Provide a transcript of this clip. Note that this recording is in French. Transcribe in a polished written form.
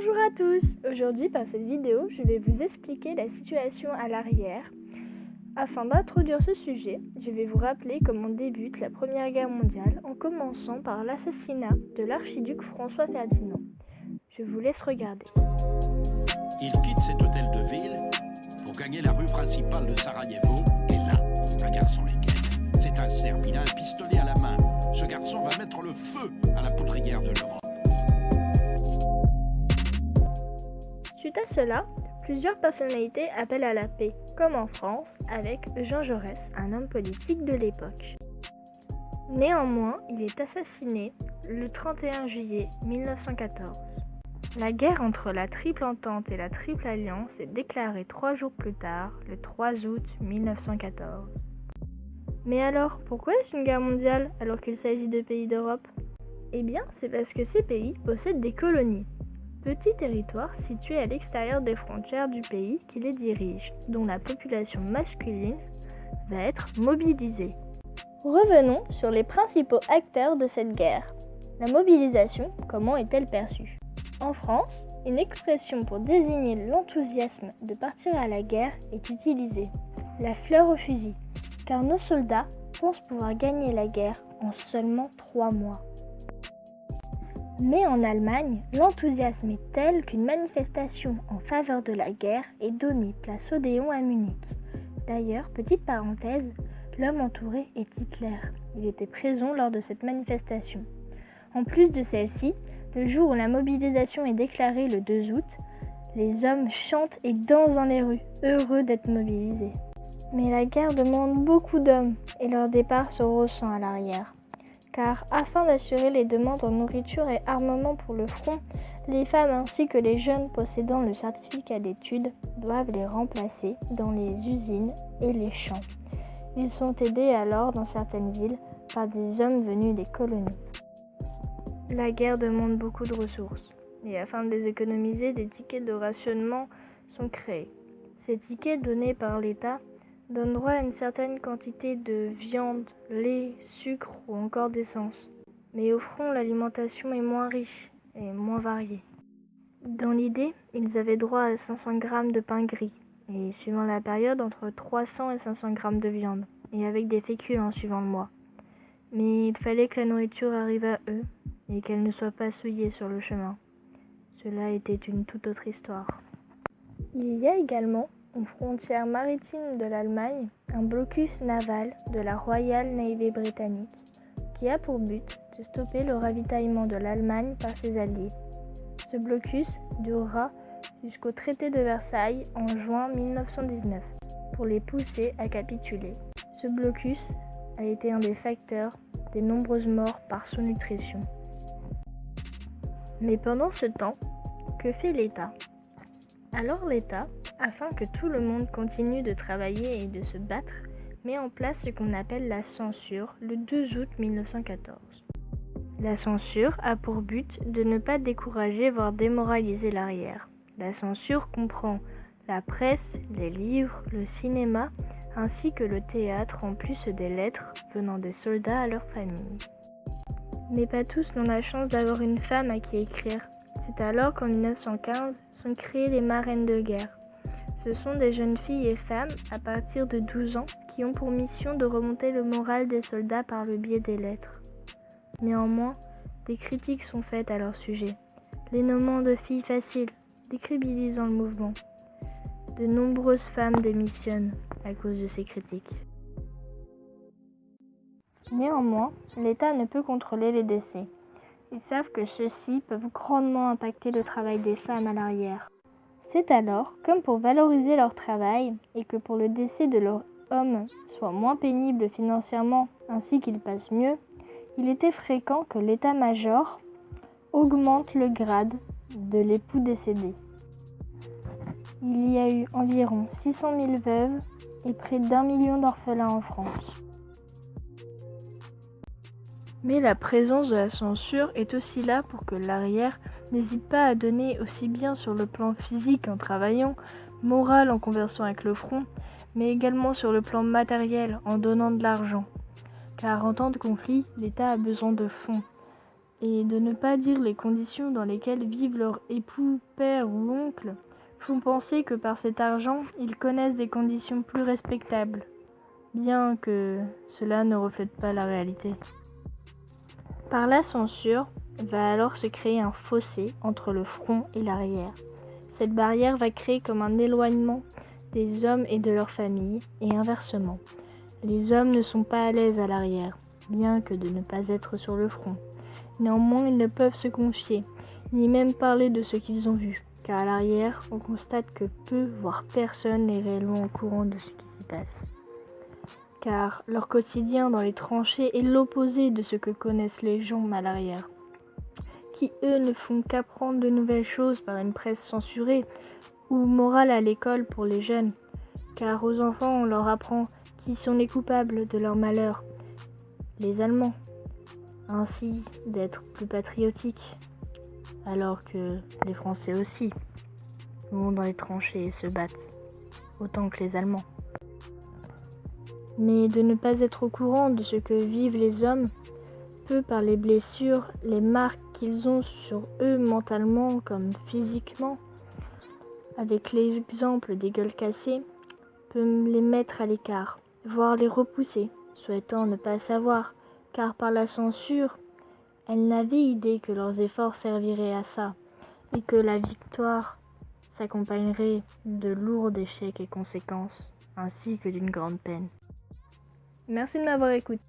Bonjour à tous. Aujourd'hui, par cette vidéo, je vais vous expliquer la situation à l'arrière. Afin d'introduire ce sujet, je vais vous rappeler comment débute la Première Guerre mondiale en commençant par l'assassinat de l'archiduc François Ferdinand. Je vous laisse regarder. Il quitte cet hôtel de ville pour gagner la rue principale de Sarajevo et là, un garçon les guette. C'est un Serbe, il a un pistolet à la main. Ce garçon va mettre le feu à la poudrière de l'Europe. Suite à cela, plusieurs personnalités appellent à la paix, comme en France avec Jean Jaurès, un homme politique de l'époque. Néanmoins, il est assassiné le 31 juillet 1914. La guerre entre la Triple Entente et la Triple Alliance est déclarée 3 jours plus tard, le 3 août 1914. Mais alors, pourquoi est-ce une guerre mondiale alors qu'il s'agit de pays d'Europe ? Eh bien, c'est parce que ces pays possèdent des colonies. Petits territoires situés à l'extérieur des frontières du pays qui les dirige, dont la population masculine va être mobilisée. Revenons sur les principaux acteurs de cette guerre. La mobilisation, comment est-elle perçue ? En France, une expression pour désigner l'enthousiasme de partir à la guerre est utilisée, la fleur au fusil, car nos soldats pensent pouvoir gagner la guerre en seulement 3 mois. Mais en Allemagne, l'enthousiasme est tel qu'une manifestation en faveur de la guerre est donnée place Odéon à Munich. D'ailleurs, petite parenthèse, l'homme entouré est Hitler. Il était présent lors de cette manifestation. En plus de celle-ci, le jour où la mobilisation est déclarée le 2 août, les hommes chantent et dansent dans les rues, heureux d'être mobilisés. Mais la guerre demande beaucoup d'hommes et leur départ se ressent à l'arrière. Car afin d'assurer les demandes en nourriture et armement pour le front, les femmes ainsi que les jeunes possédant le certificat d'études doivent les remplacer dans les usines et les champs. Ils sont aidés alors dans certaines villes par des hommes venus des colonies. La guerre demande beaucoup de ressources et afin de les économiser, des tickets de rationnement sont créés. Ces tickets donnés par l'État donnent droit à une certaine quantité de viande, lait, sucre ou encore d'essence. Mais au front, l'alimentation est moins riche et moins variée. Dans l'idée, ils avaient droit à 500 grammes de pain gris et suivant la période, entre 300 et 500 grammes de viande et avec des féculents suivant le mois. Mais il fallait que la nourriture arrive à eux et qu'elle ne soit pas souillée sur le chemin. Cela était une toute autre histoire. Il y a également aux frontières maritimes de l'Allemagne, un blocus naval de la Royal Navy britannique qui a pour but de stopper le ravitaillement de l'Allemagne par ses alliés. Ce blocus durera jusqu'au traité de Versailles en juin 1919 pour les pousser à capituler. Ce blocus a été un des facteurs des nombreuses morts par sous-nutrition. Mais pendant ce temps, que fait l'État ? Alors l'État, afin que tout le monde continue de travailler et de se battre, met en place ce qu'on appelle la censure le 2 août 1914. La censure a pour but de ne pas décourager voire démoraliser l'arrière. La censure comprend la presse, les livres, le cinéma, ainsi que le théâtre en plus des lettres venant des soldats à leurs familles. Mais pas tous n'ont la chance d'avoir une femme à qui écrire. C'est alors qu'en 1915 sont créées les marraines de guerre. Ce sont des jeunes filles et femmes à partir de 12 ans qui ont pour mission de remonter le moral des soldats par le biais des lettres. Néanmoins, des critiques sont faites à leur sujet, les nommant de filles faciles, décrédibilisant le mouvement. De nombreuses femmes démissionnent à cause de ces critiques. Néanmoins, l'État ne peut contrôler les décès. Ils savent que ceux-ci peuvent grandement impacter le travail des femmes à l'arrière. C'est alors, comme pour valoriser leur travail et que pour le décès de leur homme soit moins pénible financièrement ainsi qu'il passe mieux, il était fréquent que l'état-major augmente le grade de l'époux décédé. Il y a eu environ 600 000 veuves et près d'1 million d'orphelins en France. Mais la présence de la censure est aussi là pour que l'arrière n'hésite pas à donner aussi bien sur le plan physique en travaillant, moral en conversant avec le front, mais également sur le plan matériel en donnant de l'argent. Car en temps de conflit, l'État a besoin de fonds. et de ne pas dire les conditions dans lesquelles vivent leur époux, père ou oncle, font penser que par cet argent, ils connaissent des conditions plus respectables, bien que cela ne reflète pas la réalité. Par la censure, va alors se créer un fossé entre le front et l'arrière. Cette barrière va créer comme un éloignement des hommes et de leur famille, et inversement. Les hommes ne sont pas à l'aise à l'arrière, bien que de ne pas être sur le front. Néanmoins, ils ne peuvent se confier, ni même parler de ce qu'ils ont vu, car à l'arrière, on constate que peu, voire personne n'est réellement au courant de ce qui s'y passe. Car leur quotidien dans les tranchées est l'opposé de ce que connaissent les gens à l'arrière, qui eux ne font qu'apprendre de nouvelles choses par une presse censurée ou morale à l'école pour les jeunes, car aux enfants on leur apprend qui sont les coupables de leur malheur, les Allemands, ainsi d'être plus patriotiques, alors que les Français aussi vont dans les tranchées et se battent, autant que les Allemands. Mais de ne pas être au courant de ce que vivent les hommes peut, par les blessures, les marques qu'ils ont sur eux mentalement comme physiquement, avec l'exemple des gueules cassées, peut les mettre à l'écart, voire les repousser, souhaitant ne pas savoir, car par la censure, elles n'avaient idée que leurs efforts serviraient à ça, et que la victoire s'accompagnerait de lourds échecs et conséquences, ainsi que d'une grande peine. Merci de m'avoir écouté.